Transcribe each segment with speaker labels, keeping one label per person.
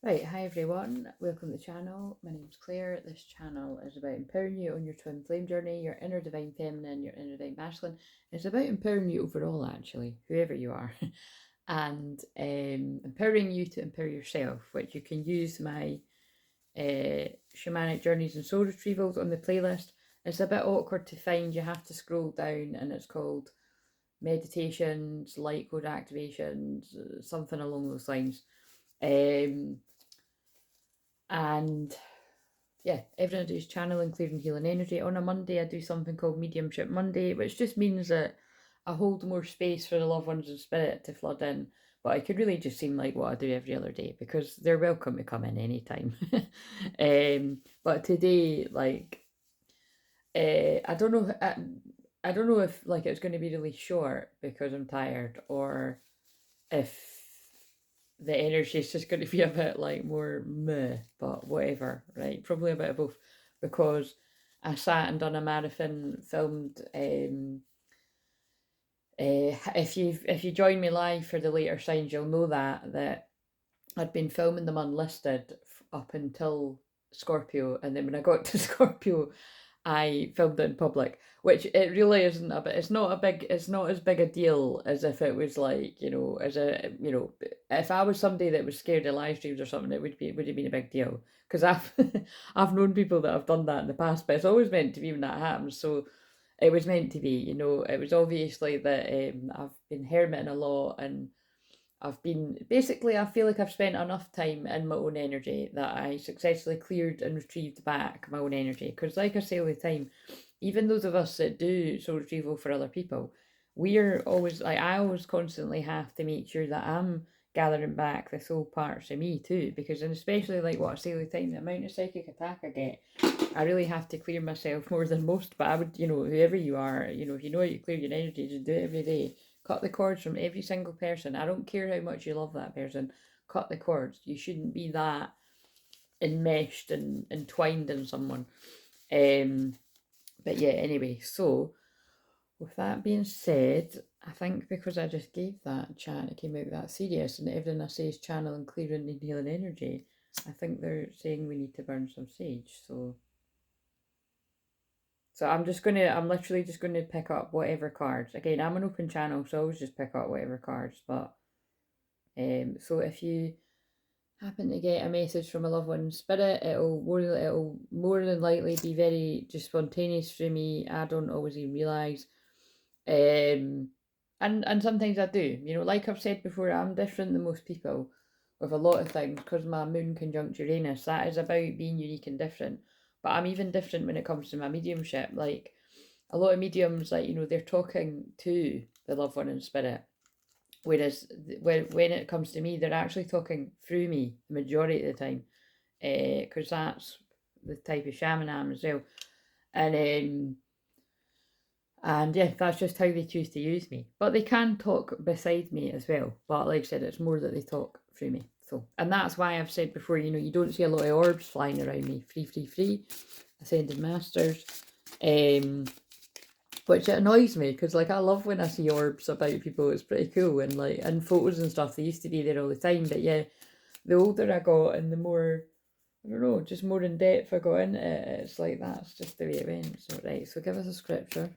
Speaker 1: Right, hi everyone, welcome to the channel. My name's Claire. This channel is about empowering you on your twin flame journey, your inner divine feminine, your inner divine masculine. It's about empowering you overall, actually, whoever you are, and empowering you to empower yourself, which you can use my shamanic journeys and soul retrievals on the playlist. It's a bit awkward to find, you have to scroll down, and it's called meditations, light code activations, something along those lines. And yeah, every day I do is channeling, clearing, healing energy. On a Monday, I do something called Mediumship Monday, which just means that I hold more space for the loved ones in spirit to flood in. But it could really just seem like what I do every other day because they're welcome to come in anytime. But today, like, I don't know. I don't know if like it's going to be really short because I'm tired, or if the energy is just going to be a bit like more meh, but whatever, right? Probably a bit of both, because I sat and done a marathon, filmed. If you join me live for the later signs, you'll know that I'd been filming them unlisted up until Scorpio, and then when I got to Scorpio, I filmed it in public, which it really isn't a bit. It's not as big a deal as if it was like, if I was somebody that was scared of live streams or something, it would have been a big deal. Because I've I've known people that have done that in the past, but it's always meant to be when that happens. So it was meant to be, it was obviously that I've been hermiting a lot, and I've been basically, I feel like I've spent enough time in my own energy that I successfully cleared and retrieved back my own energy. Because, like I say all the time, even those of us that do soul retrieval for other people, we're always like, I always constantly have to make sure that I'm gathering back the soul parts of me too. Because, and especially like what I say all the time, the amount of psychic attack I get, I really have to clear myself more than most. But I would, whoever you are, if you know how to clear your energy, just do it every day. Cut the cords from every single person. I don't care how much you love that person. Cut the cords. You shouldn't be that enmeshed and entwined in someone. But yeah, anyway, so with that being said, I think because I just gave that chat, it came out that serious, and everything I say is channel and clearing and healing energy, I think they're saying we need to burn some sage. So I'm literally just gonna pick up whatever cards. Again, I'm an open channel, so I always just pick up whatever cards. But so if you happen to get a message from a loved one in spirit, it'll more than likely be very just spontaneous for me. I don't always even realise. And sometimes I do. Like I've said before, I'm different than most people with a lot of things because my moon conjunct Uranus. That is about being unique and different. But I'm even different when it comes to my mediumship. Like a lot of mediums, like they're talking to the loved one in spirit, whereas when it comes to me, they're actually talking through me the majority of the time, because that's the type of shaman I am as well. And yeah, that's just how they choose to use me. But they can talk beside me as well. But like I said, it's more that they talk through me. So, and that's why I've said before, you don't see a lot of orbs flying around me. Free. Ascended Masters. Which it annoys me because like I love when I see orbs about people. It's pretty cool, and like in photos and stuff they used to be there all the time. But yeah, the older I got and the more, I don't know, just more in depth I got into it, it's like that's just the way it went. So right, so give us a scripture.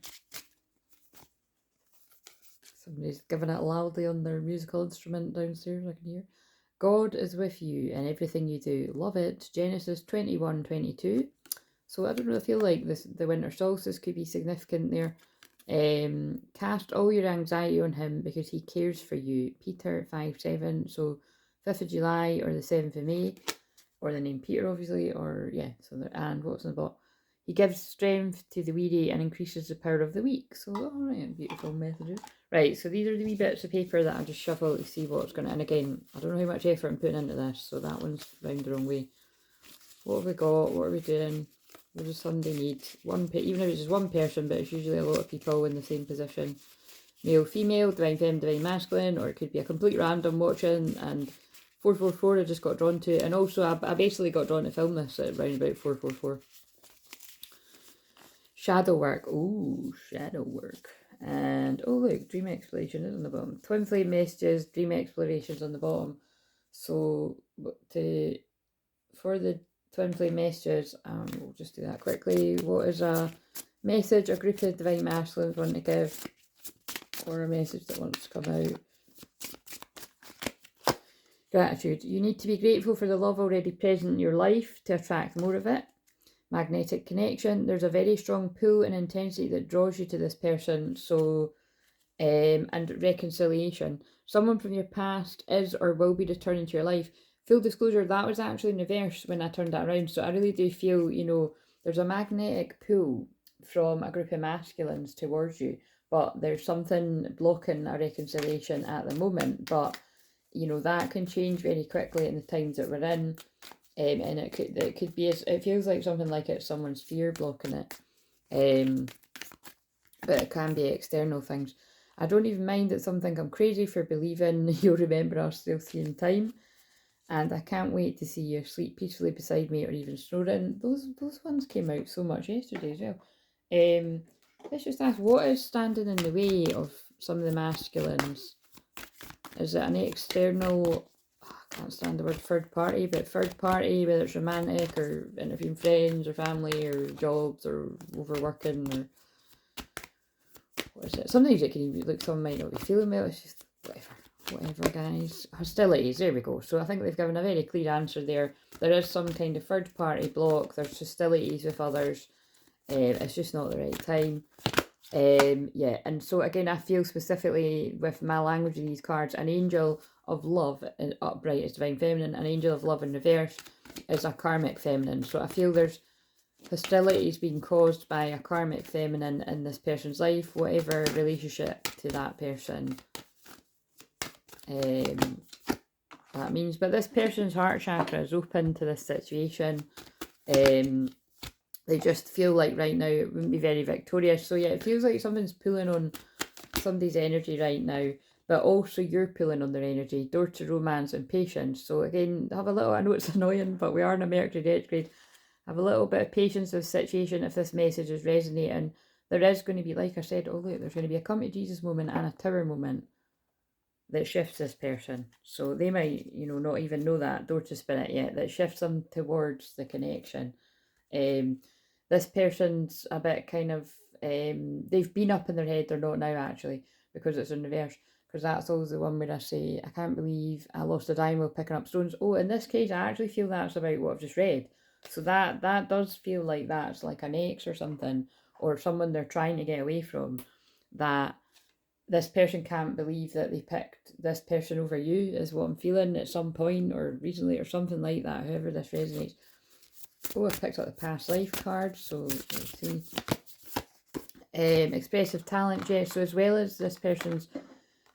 Speaker 1: Somebody's giving it loudly on their musical instrument downstairs, I can hear. God is with you in everything you do. Love it. Genesis 21:22. So I don't know, I feel like the winter solstice could be significant there. Cast all your anxiety on him because he cares for you. Peter 5:7. So 5th of July or the 7th of May, or the name Peter obviously, or yeah, so there, and what's in the bottom? He gives strength to the weary and increases the power of the weak. So, alright, beautiful messages. Right, so these are the wee bits of paper that I just shuffle to see what's going to, and again, I don't know how much effort I'm putting into this, so that one's round the wrong way. What have we got? What are we doing? What does somebody need? Even if it's just one person, but it's usually a lot of people in the same position. Male, female, divine feminine, divine masculine, or it could be a complete random watching, and 444 I just got drawn to, and also I basically got drawn to film this at around about 444. Shadow work. Ooh, shadow work. And oh look, dream exploration is on the bottom. Twin flame messages, dream explorations on the bottom. So for the twin flame messages, we'll just do that quickly. What is a message a group of divine masculines want to give, or a message that wants to come out? Gratitude. You need to be grateful for the love already present in your life to attract more of it. Magnetic connection. There's a very strong pull and intensity that draws you to this person. So, and reconciliation. Someone from your past is or will be returning to your life. Full disclosure, that was actually in reverse when I turned that around. So I really do feel, you know, there's a magnetic pull from a group of masculines towards you, but there's something blocking a reconciliation at the moment. But you know, that can change very quickly in the times that we're in, and it could be, it feels like something like it's someone's fear blocking it, but it can be external things. I don't even mind that some think I'm crazy for believing you'll remember us still seeing time, and I can't wait to see you sleep peacefully beside me or even snoring. Those ones came out so much yesterday as well. Let's just ask, what is standing in the way of some of the masculines? Is it an external, I can't stand the word third party, but third party, whether it's romantic or interviewing friends or family or jobs or overworking or what is it? Sometimes it can even look, someone might not be feeling well, it's just whatever guys. Hostilities, there we go. So I think they've given a very clear answer there. There is some kind of third party block, there's hostilities with others, it's just not the right time. Yeah, and so again, I feel specifically with my language of these cards, an angel of love in upright is divine feminine, an angel of love in reverse is a karmic feminine. So I feel there's hostilities being caused by a karmic feminine in this person's life, whatever relationship to that person that means. But this person's heart chakra is open to this situation. They just feel like right now it wouldn't be very victorious. So yeah, it feels like something's pulling on somebody's energy right now, but also you're pulling on their energy. Door to romance and patience. So again, have a little, I know it's annoying, but we are in a Mercury retrograde. Have a little bit of patience with the situation if this message is resonating. There is going to be, like I said, oh look, there's going to be a come to Jesus moment and a tower moment that shifts this person. So they might, you know, not even know that door to spirit yet, that shifts them towards the connection. This person's a bit kind of, they've been up in their head, they're not now actually, because it's in reverse, because that's always the one where I say, I can't believe I lost a dime while picking up stones. Oh, in this case, I actually feel that's about what I've just read. So that does feel like that's like an ex or something, or someone they're trying to get away from, that this person can't believe that they picked this person over you, is what I'm feeling at some point or recently or something like that, however this resonates. Oh, I picked up the past life card, so let's see. Expressive talent, yeah, so as well as this person's,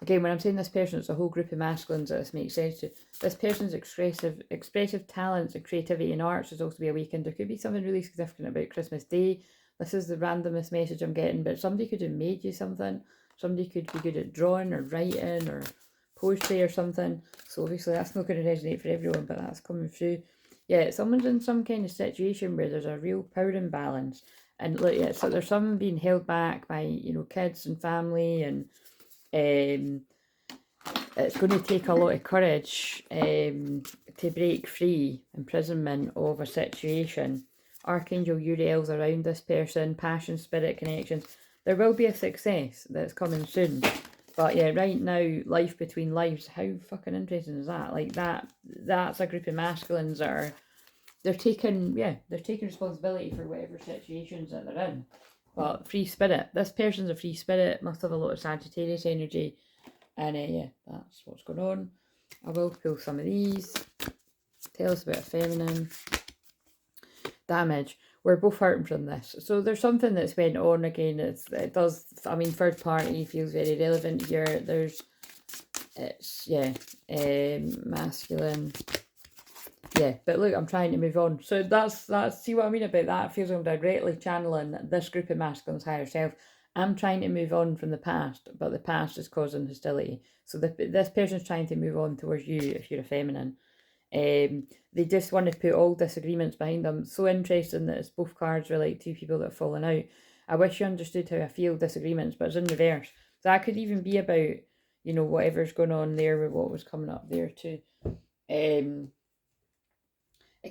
Speaker 1: again, when I'm saying this person, it's a whole group of masculines that this makes sense to. This person's expressive talents and creativity in arts is also be awakened. There could be something really significant about Christmas Day. This is the randomest message I'm getting, but somebody could have made you something. Somebody could be good at drawing or writing or poetry or something. So obviously that's not going to resonate for everyone, but that's coming through. Yeah, someone's in some kind of situation where there's a real power imbalance, and like, yeah, so there's someone being held back by, you know, kids and family, and it's going to take a lot of courage to break free imprisonment of a situation. Archangel Uriel's around this person, passion, spirit connections. There will be a success that's coming soon. But yeah, right now, life between lives, how fucking interesting is that? Like that's a group of masculines that are, they're taking responsibility for whatever situations that they're in. But free spirit, this person's a free spirit, must have a lot of Sagittarius energy. And yeah, that's what's going on. I will pull some of these. Tell us about a feminine. Damage. We're both hurting from this. So there's something that's went on again. It does, I mean, third party feels very relevant here. Masculine. Yeah, but look, I'm trying to move on. So that's see what I mean about that? It feels like I'm directly channeling this group of masculines higher self. I'm trying to move on from the past, but the past is causing hostility. So this person's trying to move on towards you if you're a feminine. They just want to put all disagreements behind them. So interesting that it's both cards are like two people that have fallen out. I wish you understood how I feel disagreements, but it's in reverse. So that could even be about, you know, whatever's going on there with what was coming up there too. it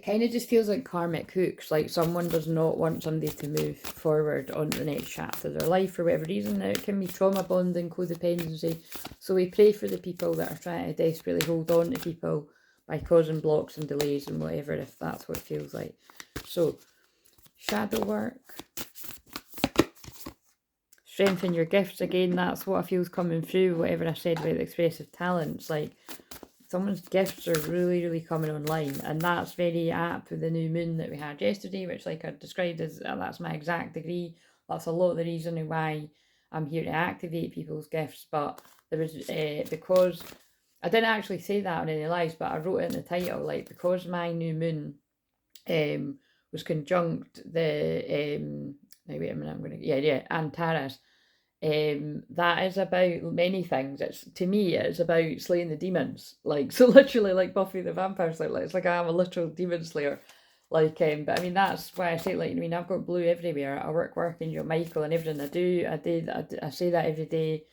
Speaker 1: kind of just feels like karmic hooks, like someone does not want somebody to move forward on the next chapter of their life for whatever reason. Now, it can be trauma bonding, codependency. So we pray for the people that are trying to desperately hold on to people by causing blocks and delays and whatever, if that's what it feels like. So, shadow work. Strengthen your gifts again. That's what I feel's coming through, whatever I said about the expressive talents. Like, someone's gifts are really, really coming online, and that's very apt with the new moon that we had yesterday, which, like I described, as that's my exact degree. That's a lot of the reason why I'm here to activate people's gifts. But there was because I didn't actually say that on any lives, but I wrote it in the title, like, because my new moon was conjunct the now wait a minute, I'm gonna Antares. That is about many things. It's, to me, it's about slaying the demons. Like, so literally, like Buffy the Vampire Slayer. Like, it's like I'm a literal demon slayer. Like, but I mean, that's why I say, like, I mean, I've got blue everywhere. I work in your Michael and everything I say that every day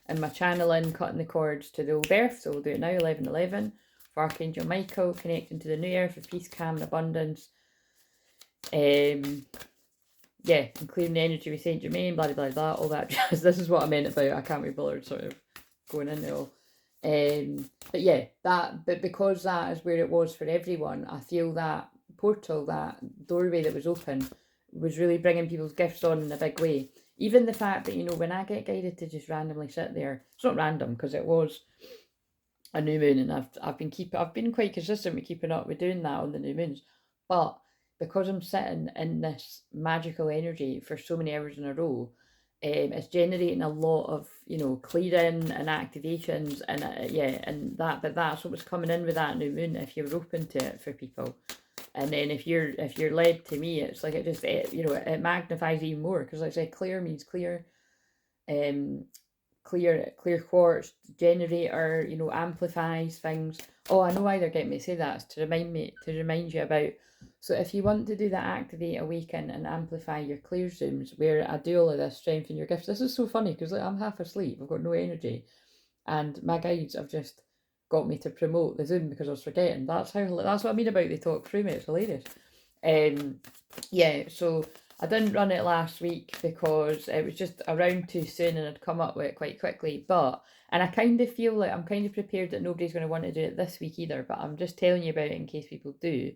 Speaker 1: in my channeling, cutting the cords to the old earth. So we'll do it now, 11:11. For Archangel Michael, connecting to the new earth with peace, calm, and abundance. Yeah, and clearing the energy with Saint Germain, blah blah blah, all that jazz. This is what I meant about I can't be bothered sort of going into all. But yeah, but because that is where it was for everyone, I feel that portal, that doorway that was open, was really bringing people's gifts on in a big way. Even the fact that, you know, when I get guided to just randomly sit there, it's not random because it was a new moon, and I've been quite consistent with keeping up with doing that on the new moons, but because I'm sitting in this magical energy for so many hours in a row, it's generating a lot of, you know, clearing and activations, and but that's what was coming in with that new moon. If you're open to it for people, and then if you're led to me, it's like it just it magnifies even more, because like I said, clear means clear. Um, clear quartz generator, you know, amplifies things. Oh, I know why they're getting me to say that. It's to remind you about. So if you want to do that, activate, awaken, and amplify your clear zooms, where I do all of this, strengthen your gifts. This is so funny because, like, I'm half asleep. I've got no energy, and my guides have just got me to promote the Zoom because I was forgetting. That's what I mean about they talk through me. It's hilarious. Yeah, so I didn't run it last week because it was just around too soon and I'd come up with it quite quickly. And I kind of feel like I'm kind of prepared that nobody's going to want to do it this week either, but I'm just telling you about it in case people do.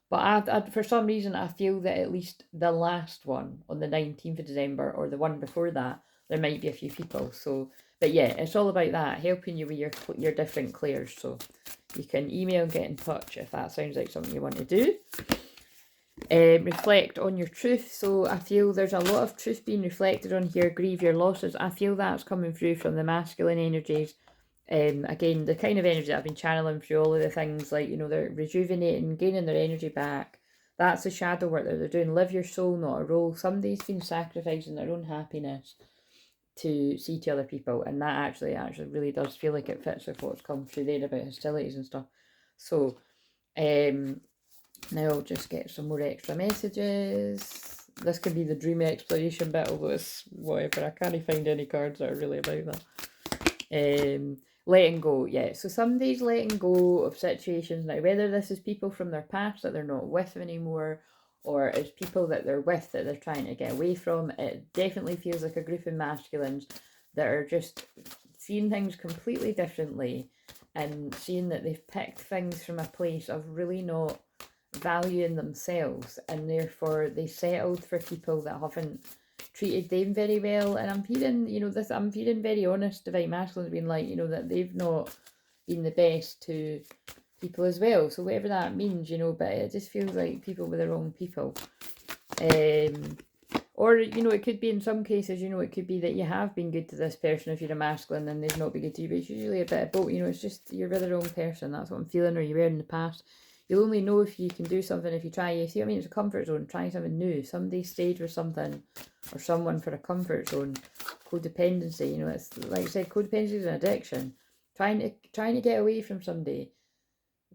Speaker 1: But I for some reason, I feel that at least the last one on the 19th of December or the one before that, there might be a few people. So, but yeah, it's all about that, helping you with your different clairs. So you can email and get in touch if that sounds like something you want to do. Reflect on your truth. So I feel there's a lot of truth being reflected on here. Grieve your losses. I feel that's coming through from the masculine energies. Again, the kind of energy that I've been channeling through all of the things, like, you know, they're rejuvenating, gaining their energy back. That's the shadow work that they're doing. Live your soul, not a role. Somebody's been sacrificing their own happiness to see to other people, and that actually really does feel like it fits with what's come through there about hostilities and stuff. So now I'll just get some more extra messages. This could be the dream exploration bit, although it's whatever. I can't find any cards that are really about that. Letting go, yeah. So somebody's letting go of situations now, whether this is people from their past that they're not with anymore, or it's people that they're with that they're trying to get away from. It definitely feels like a group of masculines that are just seeing things completely differently and seeing that they've picked things from a place of really not valuing themselves, and therefore they settled for people that haven't treated them very well. And I'm feeling, you know, I'm feeling very honest divine masculines being like, you know, that they've not been the best to people as well. So whatever that means, you know, but it just feels like people with the wrong people. Or, you know, it could be in some cases, you know, it could be that you have been good to this person if you're a masculine and they've not been good to you, but it's usually a bit of both, you know, it's just you're with the wrong person. That's what I'm feeling, or you were in the past. You'll only know if you can do something if you try. You see what I mean? It's a comfort zone, trying something new. Somebody stayed with something or someone for a comfort zone. Codependency, you know, it's like I said, codependency is an addiction. Trying to get away from somebody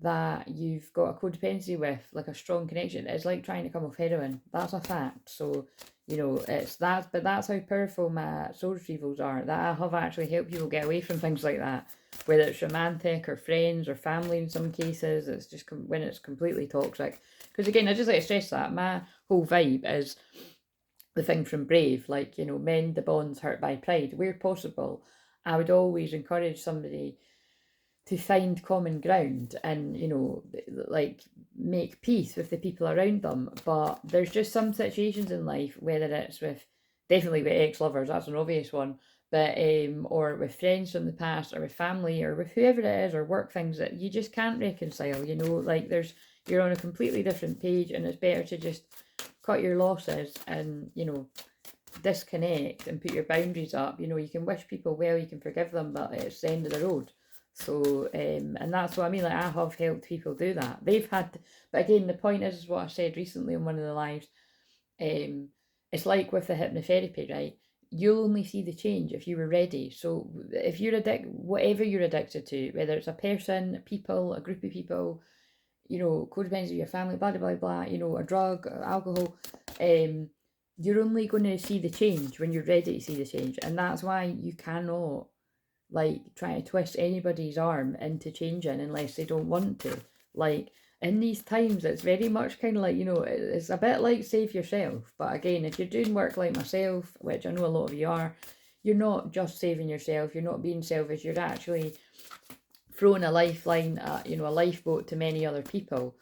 Speaker 1: that you've got a codependency with, like a strong connection, it's like trying to come off heroin. That's a fact. So You know, it's that, but that's how powerful my soul retrievals are. That I have actually helped people get away from things like that, whether it's romantic or friends or family in some cases. It's just when it's completely toxic. Because again, I just like to stress that my whole vibe is the thing from Brave, like, you know, mend the bonds hurt by pride. Where possible, I would always encourage somebody to find common ground and, you know, like make peace with the people around them. But there's just some situations in life, whether it's with, definitely with ex-lovers, that's an obvious one, but or with friends from the past, or with family, or with whoever it is, or work things, that you just can't reconcile, you know, like you're on a completely different page, and it's better to just cut your losses and, you know, disconnect and put your boundaries up. You know, you can wish people well, you can forgive them, but it's the end of the road. So, and that's what I mean. Like, I have helped people do that. They've had, but again, the point is what I said recently in one of the lives. It's like with the hypnotherapy, right? You'll only see the change if you were ready. So, if you're whatever you're addicted to, whether it's a person, people, a group of people, you know, codependence of your family, blah, blah, blah, blah, you know, a drug, alcohol, you're only going to see the change when you're ready to see the change. And that's why you cannot, like, try to twist anybody's arm into changing unless they don't want to. Like, in these times, it's very much kind of like, you know, it's a bit like save yourself. But again, if you're doing work like myself, which I know a lot of you are, you're not just saving yourself, you're not being selfish, you're actually throwing a lifeline, you know, a lifeboat to many other people.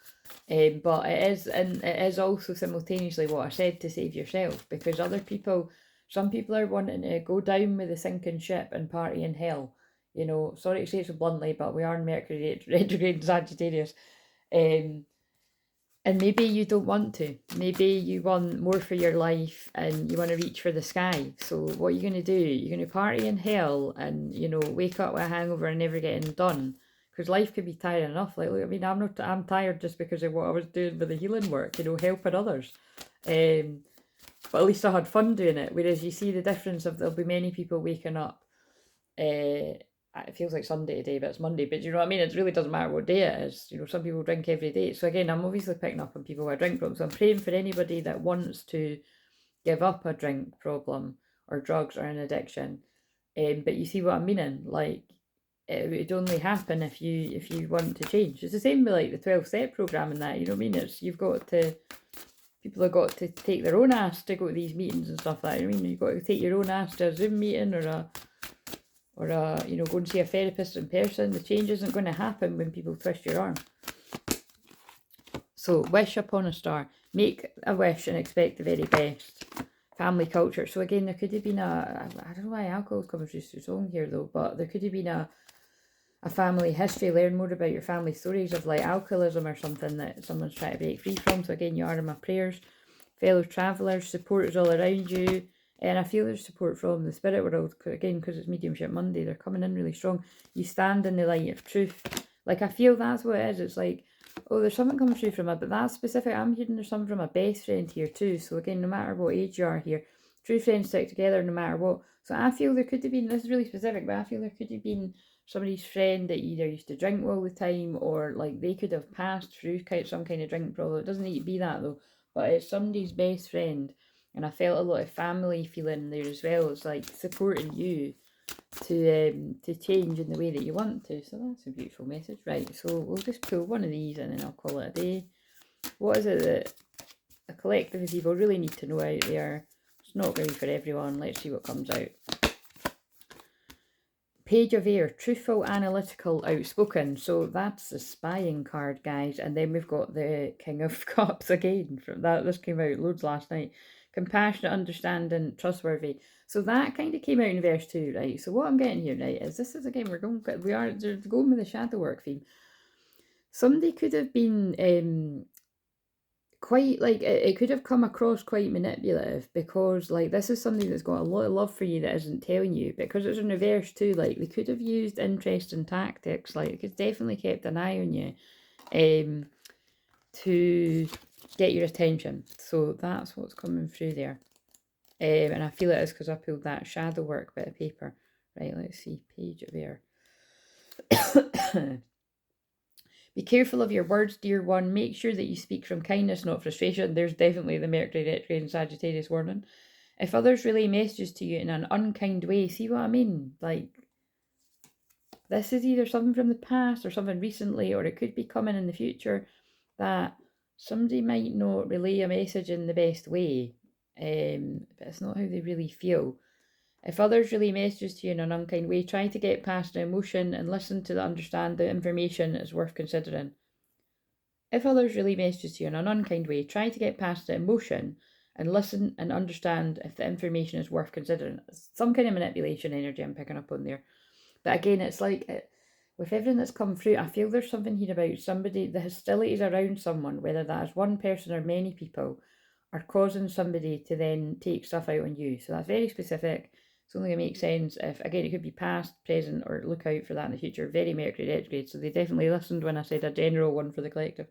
Speaker 1: But it is also simultaneously what I said, to save yourself, because other people, some people are wanting to go down with the sinking ship and party in hell. You know, sorry to say it so bluntly, but we are in Mercury retrograde Sagittarius. Um, and maybe you don't want to. Maybe you want more for your life and you want to reach for the sky. So what are you going to do? You're going to party in hell and, you know, wake up with a hangover and never getting done. Because life can be tiring enough. Like, look, I mean, I'm tired just because of what I was doing with the healing work, you know, helping others. But at least I had fun doing it. Whereas you see the difference of, there'll be many people waking up, it feels like Sunday today, but it's Monday. But you know what I mean? It really doesn't matter what day it is. You know, some people drink every day. So again, I'm obviously picking up on people with a drink problem. So I'm praying for anybody that wants to give up a drink problem or drugs or an addiction. But you see what I'm meaning? Like, it would only happen if you want to change. It's the same with like the 12-step program and that. You know what I mean? It's, people have got to take their own ass to go to these meetings and stuff like that. I mean, you've got to take your own ass to a Zoom meeting or you know, go and see a therapist in person. The change isn't going to happen when people twist your arm. So, wish upon a star. Make a wish and expect the very best. Family culture. So again, there could have been I don't know why alcohol's coming through so song here though, but there could have been a family history. Learn more about your family stories of like alcoholism or something that someone's trying to break free from. So again, you are in my prayers. Fellow travellers, support is all around you. And I feel there's support from the spirit world, again, because it's Mediumship Monday. They're coming in really strong. You stand in the light of truth. Like, I feel that's what it is. It's like, oh, there's something coming through from it, but that's specific. I'm hearing there's something from a best friend here too. So again, no matter what age you are here, true friends stick together no matter what. So I feel there could have been, this is really specific, but I feel there could have been somebody's friend that either used to drink all the time, or like they could have passed through some kind of drink problem. It doesn't need to be that though, but it's somebody's best friend. And I felt a lot of family feeling there as well. It's like supporting you to change in the way that you want to. So that's a beautiful message. Right, so we'll just pull one of these and then I'll call it a day. What is it that a collective of people really need to know out there? It's not really for everyone. Let's see what comes out. Page of Air, truthful, analytical, outspoken. So that's the spying card, guys. And then we've got the King of Cups again. From that, this came out loads last night. Compassionate, understanding, trustworthy. So that kind of came out in verse 2, right? So what I'm getting here, right, is this is again, we're going with the shadow work theme. Somebody could have been quite, like, it could have come across quite manipulative, because like this is something that's got a lot of love for you that isn't telling you, because it's in reverse too. Like, they could have used interesting tactics. Like, they could definitely kept an eye on you to get your attention. So that's what's coming through there. And I feel it is because I pulled that shadow work bit of paper. Right, let's see. Page of Air. Be careful of your words, dear one. Make sure that you speak from kindness, not frustration. There's definitely the Mercury retrograde and Sagittarius warning. If others relay messages to you in an unkind way, see what I mean? Like, this is either something from the past or something recently, or it could be coming in the future, that somebody might not relay a message in the best way, but it's not how they really feel. If others relay messages to you in an unkind way, try to get past the emotion and listen to understand the information is worth considering. If others relay messages to you in an unkind way, try to get past the emotion and listen and understand if the information is worth considering. Some kind of manipulation energy I'm picking up on there. But again, it's like, with everything that's come through, I feel there's something here about somebody, the hostilities around someone, whether that is one person or many people, are causing somebody to then take stuff out on you. So that's very specific. It's only going to make sense if, again, it could be past, present, or look out for that in the future. Very Mercury retrograde, so they definitely listened when I said a general one for the collective.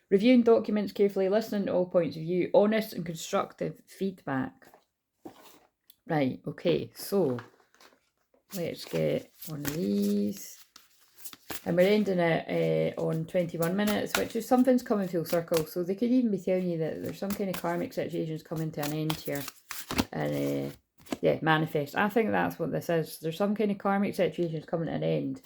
Speaker 1: Reviewing documents carefully, listening to all points of view, honest and constructive feedback. Right, okay, so let's get one of these. And we're ending it on 21 minutes, which is something's coming full circle. So they could even be telling you that there's some kind of karmic situations coming to an end here. And yeah, manifest. I think that's what this is. There's some kind of karmic situations coming to an end.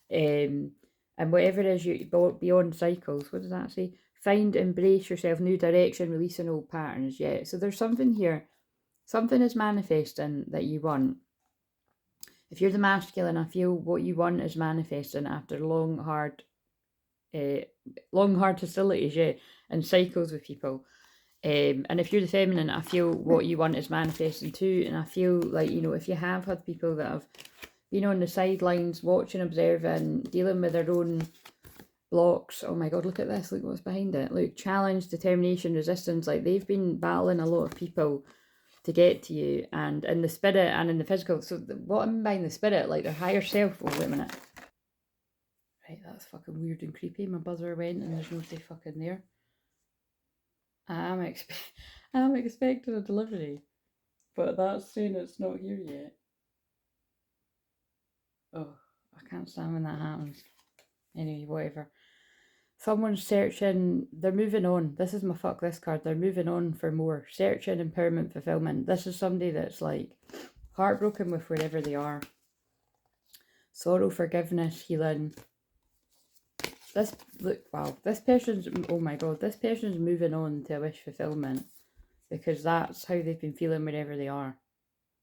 Speaker 1: And whatever it is, you beyond cycles, what does that say? Find, embrace yourself, new direction, releasing old patterns. Yeah, so there's something here. Something is manifesting that you want. If you're the masculine, I feel what you want is manifesting after long, hard hostilities, yeah, and cycles with people. And if you're the feminine, I feel what you want is manifesting too. And I feel like, you know, if you have had people that have been on the sidelines, watching, observing, dealing with their own blocks. Oh my God, look at this. Look what's behind it. Look, challenge, determination, resistance. Like, they've been battling a lot of people to get to you, and in the spirit and in the physical. So what I mean by in the spirit, like their higher self. Oh, wait a minute. Right, that's fucking weird and creepy. My buzzer went and there's nobody fucking there. I'm expecting a delivery, but that's saying it's not here yet. Oh, I can't stand when that happens. Anyway, whatever. Someone's searching, they're moving on. This is my fuck this card. They're moving on for more. Searching, empowerment, fulfillment. This is somebody that's like heartbroken with wherever they are. Sorrow, forgiveness, healing. This, look, wow. This person's, oh my God, this person's moving on to a wish fulfillment, because that's how they've been feeling wherever they are.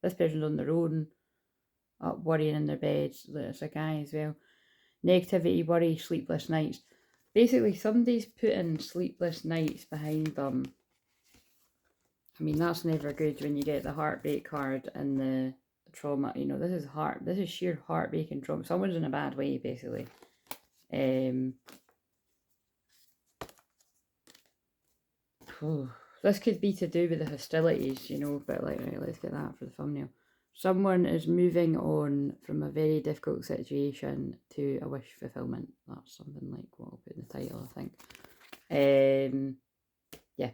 Speaker 1: This person's on their own, up worrying in their beds. It's a guy as well. Negativity, worry, sleepless nights. Basically, somebody's putting sleepless nights behind them. I mean, that's never good when you get the heartbreak card and the trauma. You know, this is sheer heartbreak and trauma. Someone's in a bad way, basically. This could be to do with the hostilities, you know, but like, right, let's get that for the thumbnail. Someone is moving on from a very difficult situation to a wish fulfillment. That's something like what I'll put in the title, I think. Yeah.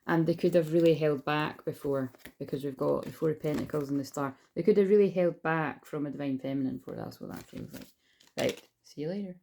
Speaker 1: And they could have really held back before, because we've got the Four of Pentacles and the Star. They could have really held back from a Divine Feminine for. That's what that feels like. Right. See you later.